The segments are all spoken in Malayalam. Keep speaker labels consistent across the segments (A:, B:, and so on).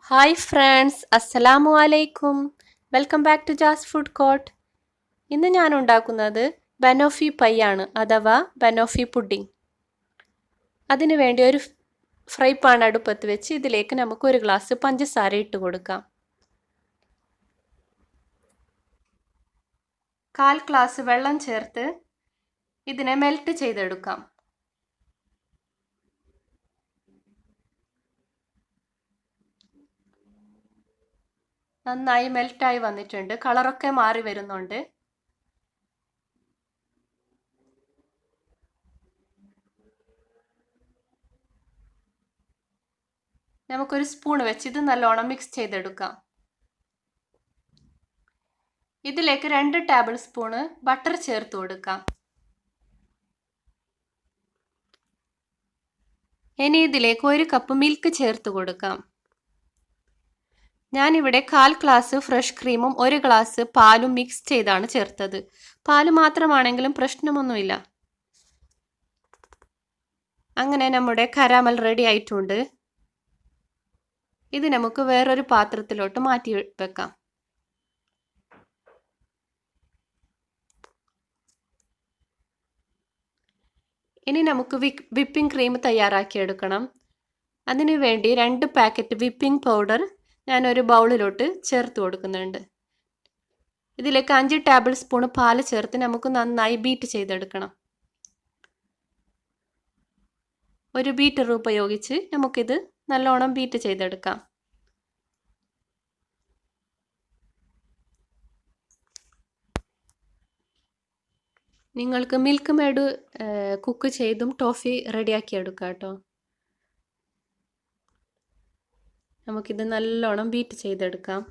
A: ഹായ് ഫ്രണ്ട്സ്, അസ്സലാമു അലൈക്കും. Welcome back to Jas food court. ഇന്ന് ഞാൻ ഉണ്ടാക്കുന്നത് ബനോഫി പൈ ആണ്, അഥവാ ബനോഫി പുഡിംഗ്. അതിനു വേണ്ടി ഒരു ഫ്രൈ പാൻ അടുപ്പത്ത് വെച്ച് ഇതിലേക്ക് നമുക്ക് ഒരു ഗ്ലാസ് പഞ്ചസാര ഇട്ട് കൊടുക്കാം. 1/4 ഗ്ലാസ് വെള്ളം ചേർത്ത് ഇതിനെ മെൽറ്റ് ചെയ്തെടുക്കാം. നന്നായി മെൽറ്റായി വന്നിട്ടുണ്ട്. കളറൊക്കെ മാറി വരുന്നുണ്ട്. നമുക്കൊരു സ്പൂൺ വെച്ച് ഇത് നല്ലോണം മിക്സ് ചെയ്തെടുക്കാം. ഇതിലേക്ക് 2 ടേബിൾ സ്പൂണ് ബട്ടർ ചേർത്ത് കൊടുക്കാം. ഇനി ഇതിലേക്ക് 1 കപ്പ് മിൽക്ക് ചേർത്ത് കൊടുക്കാം. ഞാനിവിടെ 1/4 ഗ്ലാസ് ഫ്രഷ് ക്രീമും 1 ഗ്ലാസ് പാലും മിക്സ് ചെയ്താണ് ചേർത്തത്. പാല് മാത്രമാണെങ്കിലും പ്രശ്നമൊന്നുമില്ല. അങ്ങനെ നമ്മുടെ കരാമൽ റെഡി ആയിട്ടുണ്ട്. ഇത് നമുക്ക് വേറൊരു പാത്രത്തിലോട്ട് മാറ്റി വെക്കാം. ഇനി നമുക്ക് വിപ്പിംഗ് ക്രീം തയ്യാറാക്കിയെടുക്കണം. അതിനു വേണ്ടി 2 പാക്കറ്റ് വിപ്പിംഗ് പൗഡർ ഞാൻ ഒരു ബൗളിലോട്ട് ചേർത്ത് കൊടുക്കുന്നുണ്ട്. ഇതിലേക്ക് 5 ടേബിൾ സ്പൂൺ പാല് ചേർത്ത് നമുക്ക് നന്നായി ബീറ്റ് ചെയ്തെടുക്കണം. ഒരു ബീറ്റർ ഉപയോഗിച്ച് നമുക്കിത് നല്ലോണം ബീറ്റ് ചെയ്തെടുക്കാം. നിങ്ങൾക്ക് മിൽക്ക് മേഡ് കുക്ക് ചെയ്തും ടോഫി റെഡിയാക്കി എടുക്കാം കേട്ടോ. നമുക്കിത് നല്ലോണം ബീറ്റ് ചെയ്തെടുക്കാം.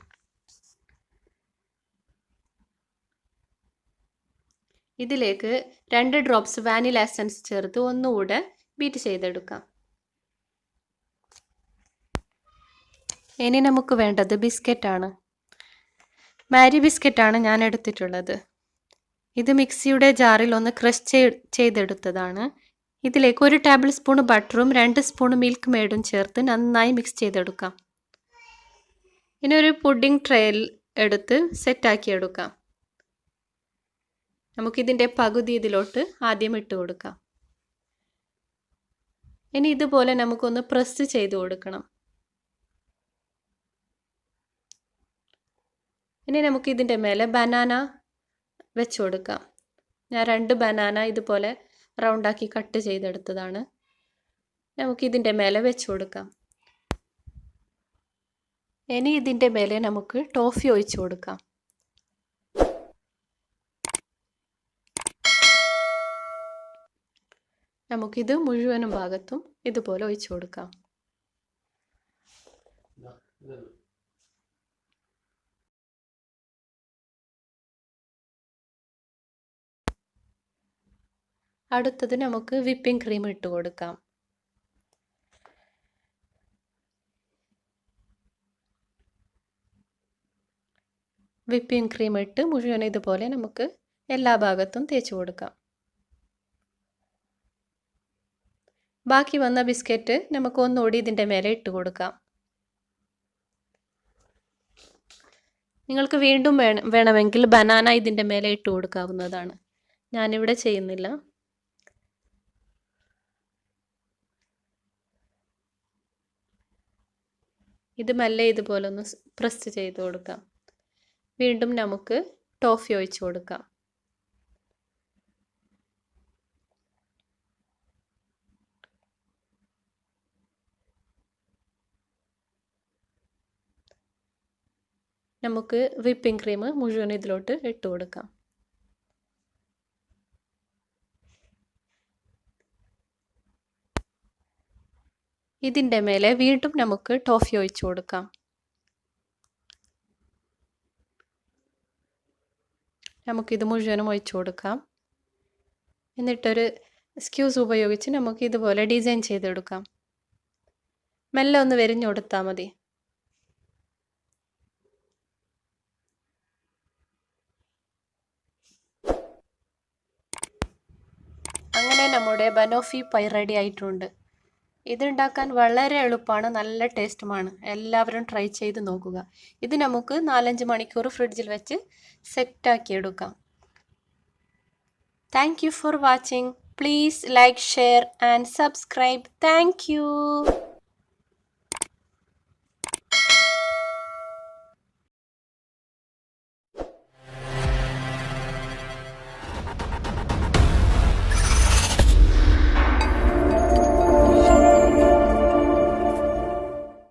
A: ഇതിലേക്ക് 2 ഡ്രോപ്സ് വാനില എസൻസ് ചേർത്ത് ഒന്നുകൂടെ ബീറ്റ് ചെയ്തെടുക്കാം. ഇനി നമുക്ക് വേണ്ടത് ബിസ്ക്കറ്റാണ്. മാരി ബിസ്ക്കറ്റാണ് ഞാൻ എടുത്തിട്ടുള്ളത്. ഇത് മിക്സിയുടെ ജാറിൽ ഒന്ന് ക്രഷ് ചെയ്തെടുത്തതാണ്. ഇതിലേക്ക് 1 ടേബിൾ സ്പൂൺ ബട്ടറും 2 സ്പൂൺ മിൽക്ക് മേഡും ചേർത്ത് നന്നായി മിക്സ് ചെയ്തെടുക്കാം. ഇനി ഒരു പുഡിംഗ് ട്രേയിൽ എടുത്ത് സെറ്റാക്കി എടുക്കാം. നമുക്കിതിൻ്റെ പകുതി ഇതിലോട്ട് ആദ്യം ഇട്ട് കൊടുക്കാം. ഇനി ഇതുപോലെ നമുക്കൊന്ന് പ്രസ് ചെയ്ത് കൊടുക്കണം. ഇനി നമുക്ക് ഇതിൻ്റെ മേലെ ബനാന വെച്ച് കൊടുക്കാം. ഞാൻ 2 ബനാന ഇതുപോലെ റൗണ്ടാക്കി കട്ട് ചെയ്തെടുത്തതാണ്. നമുക്കിതിൻ്റെ മേലെ വെച്ച് കൊടുക്കാം. ഇനി ഇതിൻ്റെ മേലെ നമുക്ക് ടോഫി ഒഴിച്ച് കൊടുക്കാം. നമുക്കിത് മുഴുവനും ഭാഗത്തും ഇതുപോലെ ഒഴിച്ച് കൊടുക്കാം. അടുത്തത് നമുക്ക് വിപ്പിംഗ് ക്രീം ഇട്ട് കൊടുക്കാം. വിപ്പിംഗ് ക്രീം ഇട്ട് മുഴുവൻ ഇതുപോലെ നമുക്ക് എല്ലാ ഭാഗത്തും തേച്ച് കൊടുക്കാം. ബാക്കി വന്ന ബിസ്ക്കറ്റ് നമുക്ക് ഒന്നുകൂടി ഇതിൻ്റെ മേലെ ഇട്ട് കൊടുക്കാം. നിങ്ങൾക്ക് വീണ്ടും വേണമെങ്കിൽ ബനാന ഇതിൻ്റെ മേലെ ഇട്ട് കൊടുക്കാവുന്നതാണ്. ഞാനിവിടെ ചെയ്യുന്നില്ല. ഇത് മെല്ലെ ഇതുപോലെ ഒന്ന് പ്രസ് ചെയ്ത് കൊടുക്കാം. വീണ്ടും നമുക്ക് ടോഫി ഒഴിച്ച് കൊടുക്കാം. നമുക്ക് വിപ്പിംഗ് ക്രീം മുഴുവൻ ഇതിലോട്ട് ഇട്ട് കൊടുക്കാം. ഇതിൻ്റെ മേലെ വീണ്ടും നമുക്ക് ടോഫി ഒഴിച്ച് കൊടുക്കാം. നമുക്കിത് മുഴുവനും ഒഴിച്ച് കൊടുക്കാം. എന്നിട്ടൊരു സ്ക്യൂസ് ഉപയോഗിച്ച് നമുക്ക് ഇതുപോലെ ഡിസൈൻ ചെയ്തെടുക്കാം. മെല്ലെ ഒന്ന് വരിഞ്ഞു കൊടുത്താൽ മതി. അങ്ങനെ നമ്മുടെ ബനോഫി പൈ റെഡി ആയിട്ടുണ്ട്. ഇതുണ്ടാക്കാൻ വളരെ എളുപ്പമാണ്, നല്ല ടേസ്റ്റുമാണ്. എല്ലാവരും ട്രൈ ചെയ്ത് നോക്കുക. ഇത് നമുക്ക് 4-5 മണിക്കൂർ ഫ്രിഡ്ജിൽ വെച്ച് സെറ്റാക്കി എടുക്കാം. Thank you for watching. Please like, share and subscribe. Thank you.